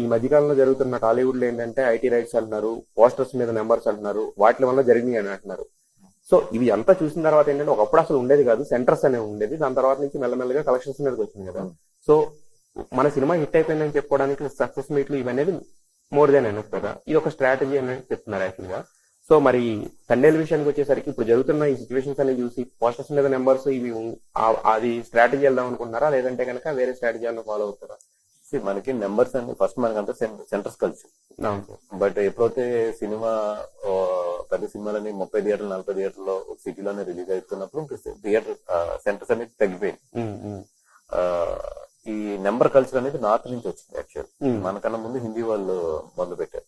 ఈ మధ్యకాలంలో జరుగుతున్న టాలీవుడ్ లో ఏంటంటే ఐటీ రైట్స్ అంటున్నారు, పోస్టర్స్ మీద నెంబర్స్ అంటున్నారు, వాటి వల్ల జరిగినాయి అని అంటున్నారు. సో ఇవి అంతా చూసిన తర్వాత ఏంటంటే ఒకప్పుడు అసలు ఉండేది కాదు, సెంటర్స్ అనేవి ఉండేది. దాని తర్వాత నుంచి మెల్లమెల్లగా కలెక్షన్స్ మీదకి వచ్చింది కదా. సో మన సినిమా హిట్ అయిపోయిందని చెప్పుకోవడానికి సక్సెస్ మీట్లు ఇవనేది మోర్ దాన్ ఎనఫ్ కదా. ఇది ఒక స్ట్రాటజీ అనేది చెప్తున్నారు యాక్చువల్ గా. సో మరి తండేల్ విషయానికి వచ్చేసరికి ఇప్పుడు జరుగుతున్న ఈ సిచ్యువేషన్స్ అనేవి చూసి పోస్టర్స్ మీద నెంబర్స్ ఇవి అది స్ట్రాటజీ వెళ్దాం అనుకుంటున్నారా, లేదంటే కనుక వేరే స్ట్రాటజీ అన్న ఫాలో అవుతారా? మనకి నెంబర్స్ అండి ఫస్ట్ మనకంతా సెంటర్స్ కలిసి, బట్ ఎప్పుడైతే సినిమా పెద్ద సినిమాలని 30 థియేటర్లు 40 థియేటర్లో ఒక సిటీలోనే రిలీజ్ అవుతున్నప్పుడు థియేటర్ సెంటర్స్ అనేది తగ్గిపోయింది. ఈ నెంబర్ కల్చర్ అనేది నార్త్ నుంచి వచ్చింది యాక్చువల్. మనకన్నా ముందు హిందీ వాళ్ళు మొదలు పెట్టారు.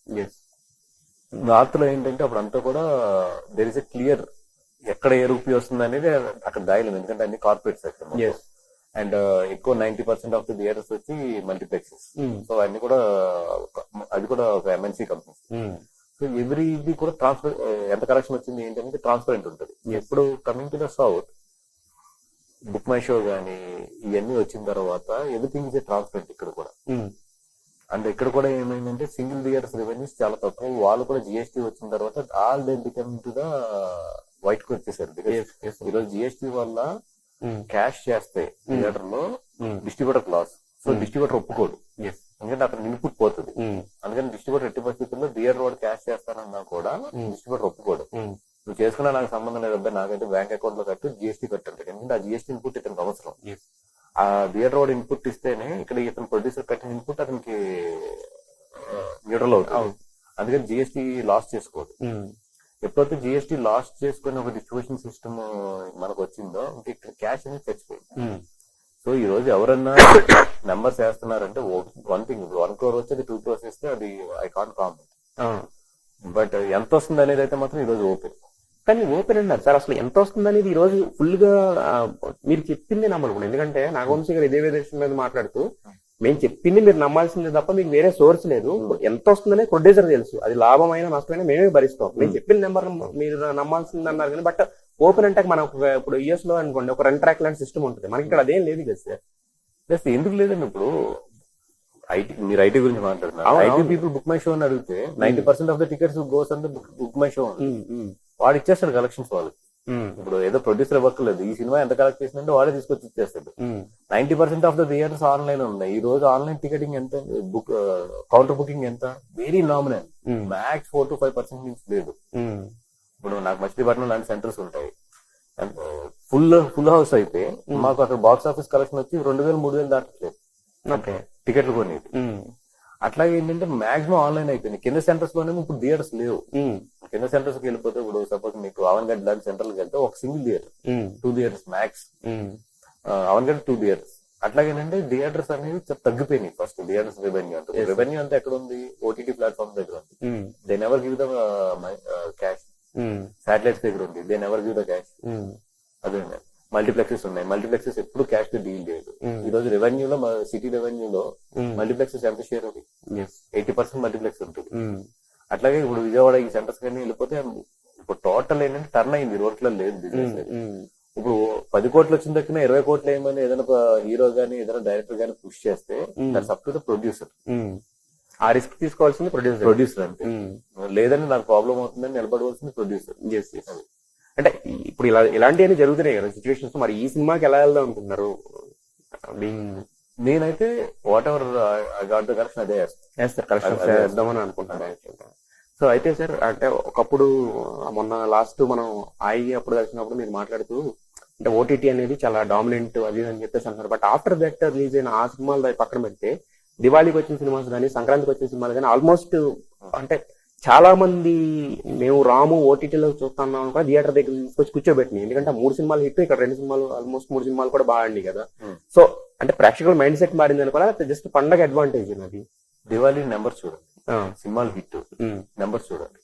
నార్త్ లో ఏంటంటే అప్పుడు అంతా కూడా దేర్ ఇస్ ఎ క్లియర్ ఎక్కడ ఏ రూపీ వస్తుంది అనేది అక్కడ దాయలేదు, ఎందుకంటే అన్ని కార్పొరేట్స్ అక్కడ. అండ్ ఎక్కువ 90% ఆఫ్ ది థియేటర్స్ వచ్చి మల్టీప్లెక్సెస్. సో అన్ని కూడా అది కూడా ఒక ఎంఎన్సీ కంపెనీ. సో ఎవ్రీ ఇది కూడా ట్రాన్స్పర్ ఎంత కలెక్షన్ వచ్చింది ఏంటంటే ట్రాన్స్పరెంట్ ఉంటుంది. ఎప్పుడు coming to the south book my show గానీ ఇవన్నీ వచ్చిన తర్వాత ఎవ్రీథింగ్ ఇస్ ఏ ట్రాన్స్పరెంట్ ఇక్కడ కూడా. అండ్ ఇక్కడ కూడా ఏమైందంటే సింగిల్ థియేటర్స్ రెవెన్యూస్ చాలా తక్కువ. వాళ్ళు కూడా జిఎస్టీ వచ్చిన తర్వాత all they become to the white కు వచ్చేసారు. బికాస్ ఈరోజు జిఎస్టీ వల్ల క్యాష్ చేస్తే థియేటర్ లో డిస్ట్రిబ్యూటర్ లాస్. సో డిస్ట్రిబ్యూటర్ ఒప్పుకోడు, ఎందుకంటే అతను ఇన్పుట్ పోతుంది. అందుకని డిస్ట్రిబ్యూటర్ ఎట్టి పరిస్థితుల్లో థియేటర్ వాడు క్యాష్ చేస్తానన్నా కూడా డిస్ట్రిబ్యూటర్ ఒప్పుకోడు. నువ్వు చేసుకున్నా నాకు సంబంధం లేదు అబ్బాయి, నాకైతే బ్యాంక్ అకౌంట్ లో కట్టు జిఎస్టీ కట్టాలి, ఎందుకంటే ఆ జిఎస్టీ ఇన్పుట్ ఇతనికి అవసరం. ఆ థియేటర్ వాడు ఇన్పుట్ ఇస్తేనే ఇక్కడ ఇతను ప్రొడ్యూసర్ కట్టిన ఇన్పుట్ అతనికి న్యూట్రల్ అవుతుంది. అందుకని జిఎస్టీ లాస్ చేసుకోదు. ఎప్పుడైతే జిఎస్టీ లాస్ చేసుకుని ఒక డిస్ట్రిబ్యూషన్ సిస్టమ్ మనకు వచ్చిందో ఇంకా ఇక్కడ క్యాష్ అనేది చచ్చిపోయింది. సో ఈ రోజు ఎవరన్నా నెంబర్స్ వేస్తున్నారంటే వన్ థింగ్, 1 crore వచ్చి అది 2 crores ఇస్తే అది ఐ కాంట్ కామెంట్. బట్ ఎంత వస్తుంది అనేది అయితే మాత్రం ఈ రోజు ఓపెన్. కానీ ఓపెన్ అన్నారు సార్, అసలు ఎంత వస్తుంది అనేది ఈ రోజు ఫుల్ గా మీరు చెప్పింది నమ్మకూడదు. ఎందుకంటే నాగవంశీ గారు ఇదే విషయం మీద మాట్లాడుతూ మేము చెప్పింది మీరు నమ్మాల్సిందే తప్ప మీకు వేరే సోర్స్ లేదు. ఎంత వస్తుందనే ప్రొడ్యూసర్ తెలుసు, అది లాభమైన నష్టమైనా మేమే భరిస్తాం. మేము చెప్పిన నెంబర్ మీరు నమ్మాల్సింది అన్నారు కానీ బట్ ఓపెన్ అంటే మనకు ఇప్పుడు యూఎస్ లో అనుకోండి ఒక రన్ ట్రాక్ లాంటి సిస్టమ్ ఉంటుంది, మనకి ఇక్కడ అదేం లేదు కదా సార్. ప్లస్ ఎందుకు లేదండి, ఇప్పుడు మీరు ఐటీ గురించి మాట్లాడుతున్నారు. IT people book my show అని అడిగితే 90% of the tickets goes and book my show. వాడు ఇచ్చేస్తాడు కలెక్షన్స్ వాళ్ళకి. ఇప్పుడు ఏదో ప్రొడ్యూసర్ వర్క్ లేదు, ఈ సినిమా ఎంత కలెక్ట్ చేసిందంటే వాడే తీసుకొచ్చి ఇచ్చేస్తాడు. 90% ఆఫ్ ద థియేటర్స్ ఆన్లైన్ ఉన్నాయి. ఈ రోజు ఆన్లైన్ టికెటింగ్ ఎంత, బుక్ కౌంటర్ బుకింగ్ ఎంత, వెరీ నామినల్. మ్యాక్స్ 4 to 5% నుంచి లేదు. ఇప్పుడు నాకు మచిలీపట్నం లాంటి సెంటర్స్ ఉంటాయి, ఫుల్ హౌస్ అయితే మాకు అక్కడ బాక్స్ ఆఫీస్ కలెక్షన్ వచ్చి 2000-3000 దాటట్లేదు టికెట్లు కొనేది. అట్లాగే ఏంటంటే మాక్సిమం ఆన్లైన్ అయిపోయింది. కింద సెంటర్స్ లోనే ఇప్పుడు థియేటర్స్ లేవు. కింద సెంటర్స్ కి వెళ్ళిపోతే ఇప్పుడు సపోజ్ మీకు అవన్గడ్ లాంటి సెంటర్కి వెళ్తే ఒక సింగిల్ థియేటర్, 2 theaters మ్యాక్స్. అవన్గడ్ 2 theaters. అట్లాగేనంటే థియేటర్స్ అనేవి తగ్గిపోయినాయి. ఫస్ట్ థియేటర్స్ రెవెన్యూ అంటే రెవెన్యూ అంతా ఎక్కడ ఉంది, ఓటీటీ ప్లాట్ఫామ్ దగ్గర ఉంది. They never give the cash. Satellites దగ్గర ఉంది, they never give the cash. అదే మల్టీప్లెక్సెస్ ఉన్నాయి, మల్టీప్లెక్సెస్ ఎప్పుడు క్యాష్ తో డీల్ చేయదు. ఈ రోజు రెవెన్యూలో సిటీ రెవెన్యూలో మల్టీప్లెక్సెస్ ఎంత షేర్ ఉంది, 80% మల్టీప్లెక్స్ ఉంటుంది. అట్లాగే ఇప్పుడు విజయవాడ ఈ సెంటర్స్ కానీ వెళ్ళిపోతే ఇప్పుడు టోటల్ ఏంటంటే టర్న్ అయింది, రోడ్లో లేదు బిజినెస్. ఇప్పుడు 10 కోట్లు వచ్చిన దగ్గర 20 కోట్లు ఏమని ఏదైనా హీరో గానీ ఏదైనా డైరెక్టర్ గానీ పుష్ చేస్తే that's up to the producer. ఆ రిస్క్ తీసుకోవాల్సింది ప్రొడ్యూసర్ అంటే, లేదని నాకు ప్రాబ్లం అవుతుందని నిలబడవలసింది ప్రొడ్యూసర్. అంటే ఇప్పుడు ఇలాంటివన్నీ జరుగుతున్నాయి కదా సిచ్యువేషన్స్. మరి ఈ సినిమాకి ఎలా వెళ్దాం అనుకుంటున్నారు? నేనైతే what ever I got the collection అదే చేస్తారు, కలెక్షన్ చేద్దామని అనుకుంటున్నాను. సో అయితే సార్ అంటే ఒకప్పుడు మొన్న లాస్ట్ మనం అప్పుడు కలిసినప్పుడు మీరు మాట్లాడుతూ అంటే ఓటీటీ అనేది చాలా డామినెంట్ అది అని చెప్పేసి అంటున్నారు. బట్ ఆఫ్టర్ దట్ రిలీజ్ అయిన ఆ సినిమాలు పక్కన పెడితే దివాళీకి వచ్చిన సినిమాస్ కానీ సంక్రాంతికి వచ్చిన సినిమాలు కానీ ఆల్మోస్ట్ అంటే చాలా మంది మేము రాము ఓటీటీలో చూస్తున్నాం కూడా థియేటర్ దగ్గర తీసుకొచ్చి కూర్చోబెట్టినాయి. ఎందుకంటే 3 సినిమాలు హిట్, ఇక్కడ 2 సినిమాలు ఆల్మోస్ట్ 3 సినిమాలు కూడా బాగా ఆడినాయి కదా. సో అంటే ప్రేక్షకుల మైండ్ సెట్ మారింది అనుకోవాలి, జస్ట్ పండగ అడ్వాంటేజ్ అది. దివాళీ నెంబర్ చూడండి, సినిమాలు హిట్ నెంబర్ చూడండి.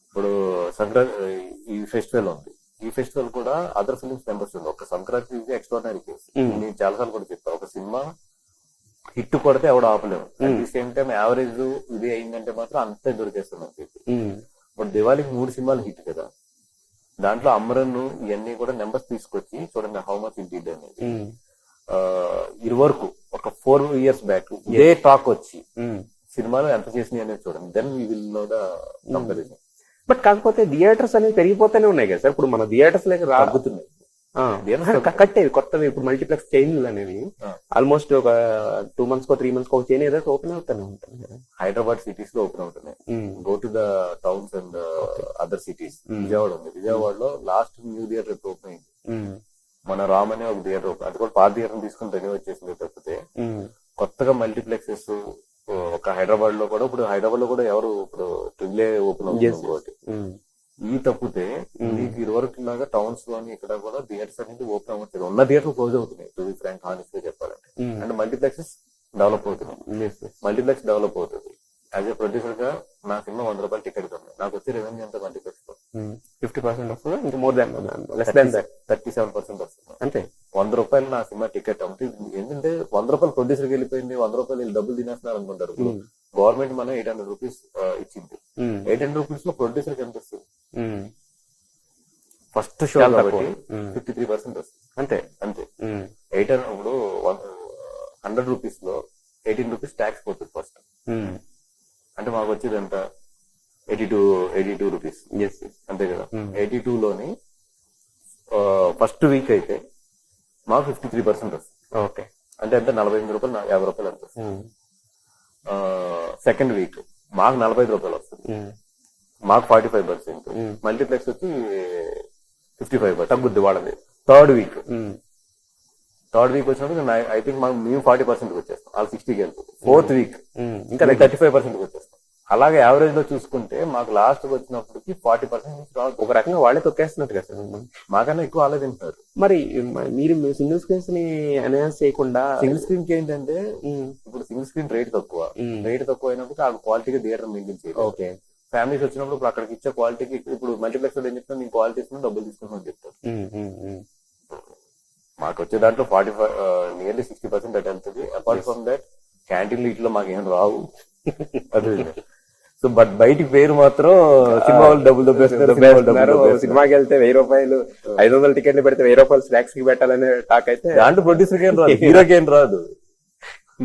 ఇప్పుడు సంక్రాంతి ఈ ఫెస్టివల్ ఉంది, ఈ ఫెస్టివల్ కూడా అదర్ ఫిలిమ్స్ నెంబర్స్ ఉంది. ఒక సంక్రాంతి ఎక్స్ట్రాడినరీ కేసు. నేను చాలాసార్లు కూడా చెప్పాను, ఒక సినిమా హిట్ కొడితే ఎవడు ఆపలేము. At the same time average ఇది అయిందంటే మాత్రం అంతే దొరికేస్తున్నాం. బట్ దివాళీకి 3 సినిమాలు హిట్ కదా, దాంట్లో అమరన్ ఇవన్నీ కూడా నెంబర్స్ తీసుకొచ్చి చూడండి హౌ మచ్ ఇట్ డిడ్ అనేది. ఇరువరకు ఒక 4 years బ్యాక్ ఇదే టాక్ వచ్చి సినిమాలో ఎంత చేసినాయి అనేది చూడండి, then we will know the comparison. But కాకపోతే థియేటర్స్ అనేవి పెరిగిపోతూనే ఉన్నాయి కదా సార్. ఇప్పుడు మన థియేటర్స్ లేక తగ్గుతున్నాయి. కట్టేవి కొత్తవి ఇప్పుడు మల్టీప్లెక్స్ చైన్లు అనేవి ఆల్మోస్ట్ ఒక 2 months కో 3 months కో చైన్ ఏదో ఓపెన్ అవుతానే ఉంటుంది కదా. హైదరాబాద్ సిటీస్ లో ఓపెన్ అవుతున్నాయి. Go to the towns and other cities. Vijayawada ఉంది, విజయవాడలో లాస్ట్ న్యూ థియేటర్ ఎప్పుడు ఓపెన్ అయింది, మన రామ్ అనే ఒక థియేటర్ ఓపెన్, అది కూడా పాత థియేటర్ తీసుకుని రెన్యూ వచ్చేసింది. తప్పితే కొత్తగా మల్టీప్లెక్సెస్ ఒక హైదరాబాద్ లో కూడా, ఇప్పుడు హైదరాబాద్ లో కూడా ఎవరు ఇప్పుడు ట్రిపుల్ ఓపెన్ అవుతుంది. ఈ తప్పితే మీకు ఇదివరకు లాగా టౌన్స్ లోని ఇక్కడ కూడా థియేటర్స్ అనేది ఓపెన్ అవ్వట్లేదు. ఉన్న థియేటర్ క్లోజ్ అవుతున్నాయి, టు బి ఫ్రాంక్ హానెస్ట్ గా చెప్పాలంటే. అండ్ మల్టీప్లెక్సెస్ డెవలప్ అవుతున్నాయి. మల్టీప్లెక్స్ డెవలప్ అవుతుంది. యాజ్ ఏ ప్రొడ్యూసర్ గా నా సినిమా 100 రూపాయలు టికెట్ ఉంది, నాకు వచ్చే రెవెన్యూ ఎంత మల్టీప్లెక్స్ లో 50% వస్తుంది, ఇంకా more than less than that 37% వస్తుంది అంతే. 100 రూపాయలు నా సినిమా టికెట్ అంటే ఏంటంటే 100 రూపాయలు ప్రొడ్యూసర్కి వెళ్ళిపోయింది, 100 రూపాయలు వీళ్ళు డబ్బులు తినేస్తున్నారు అనుకుంటారు. గవర్నమెంట్ మనం 800 రూపీస్ ఇచ్చింది. 800 రూపీస్ లో ప్రొడ్యూసర్ కి ఎంత వస్తుంది? ఫస్ట్ షో కాబట్టి 53% వస్తుంది అంతే. అంతే 800 ఇప్పుడు 100 రూపీస్ లో 18 రూపీస్ ట్యాక్స్ పోతుంది ఫస్ట్. అంటే మాకు వచ్చేది ఎంత? 82 రూపీస్ అంతే కదా. 82 లోని ఫస్ట్ వీక్ అయితే మాకు 53% వస్తుంది. ఓకే, అంటే ఎంత? 48 రూపాయలు, 50 రూపాయలు ఎంత వస్తుంది. సెకండ్ వీక్ మాకు 45 రూపాయలు వస్తుంది, మాకు 45%. మల్టీప్లెక్స్ వచ్చి 55% తగ్గుద్ది వాళ్ళది. థర్డ్ వీక్ వచ్చినప్పుడు ఐ థింక్ మేము 40% వచ్చేస్తాం, వాళ్ళు 60కి వెళ్తుంది. ఫోర్త్ వీక్ ఇంకా 35% వచ్చేస్తాం. అలాగే యావరేజ్ లో చూసుకుంటే మాకు లాస్ట్ వచ్చినప్పటికి 40% ఒక రకంగా వాళ్ళే తొక్కేస్తున్నట్టు కదా సార్. మాకన్నా ఎక్కువ వాళ్ళే తింటున్నారు. మరి మీరు సింగిల్ స్క్రీన్స్ ని ఎన్హాన్స్ చేయకుండా, సింగిల్ స్క్రీన్ కి ఏంటంటే ఇప్పుడు సింగిల్ స్క్రీన్ రేట్ తక్కువ అయినప్పుడు ఆ క్వాలిటీగా థియేటర్ మెయింటైన్ చేయాలి. ఓకే, ఫ్యామిలీస్ వచ్చినప్పుడు ఇప్పుడు అక్కడికి ఇచ్చే క్వాలిటీకి, ఇప్పుడు మల్టీప్లెక్స్ లో ఏం చెప్తాను, నేను క్వాలిటీ ఇస్తున్నా, డబ్బులు తీసుకున్నాను చెప్తాను. మాకు వచ్చే దాంట్లో 45 నియర్లీ 60% అట్ వెళ్తుంది. అపార్ట్ ఫ్రమ్ దట్ క్యాంటీన్లు ఇట్లా మాకు ఏం రావు. అదే సో బట్ బయటికి పేరు మాత్రం సినిమా వాళ్ళు డబ్బులు దొబ్బేస్తున్నారు. సినిమాకి వెళ్తే 1000 రూపాయలు 500 టికెట్లు పెడితే 1000 రూపాయలు స్నాక్స్ కి పెట్టాలనే టాక్ అయితే దాంట్లో ప్రొడ్యూసర్ ఏం రాదు, హీరోకి ఏం రాదు.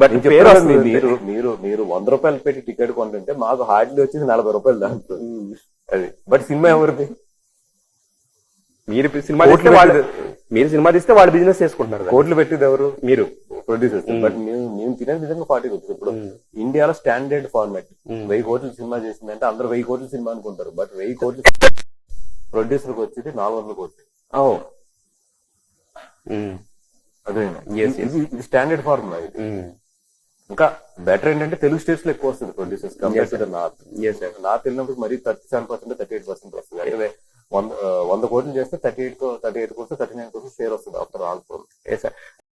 బట్ మీరు 100 రూపాయలు పెట్టి టికెట్ కొంటుంటే మాకు హార్డ్లీ వచ్చేసి 40 రూపాయలు దాంట్లో. అది బట్ సినిమా ఎవరిది? మీరు సినిమా తీస్తే వాళ్ళు బిజినెస్ చేసుకుంటున్నారు. కోట్లు పెట్టేది ఎవరు? మీరు ప్రొడ్యూసర్స్. బట్ మేము తినే విధంగా 40 రూపీస్. ఇప్పుడు ఇండియాలో స్టాండర్డ్ ఫార్మాట్ 1000 కోట్లు సినిమా చేసిందంటే అందరూ 1000 కోట్ల సినిమా అనుకుంటారు. బట్ 1000 కోట్లు ప్రొడ్యూసర్ కి వచ్చేది 400 కోట్లు. అదే ఇది స్టాండర్డ్ ఫార్ములా. ఇది ఇంకా బెటర్ ఏంటంటే తెలుగు స్టేట్స్ లో ఎక్కువ వస్తుంది producers compare to north. North వెళ్ళినప్పుడు మరీ 37% 38% వస్తుంది. అంటే 100 కోట్లు చేస్తే 38 కోట్లు 39 కోట్లు షేర్ వస్తుంది ఆఫ్టర్ ఆల్.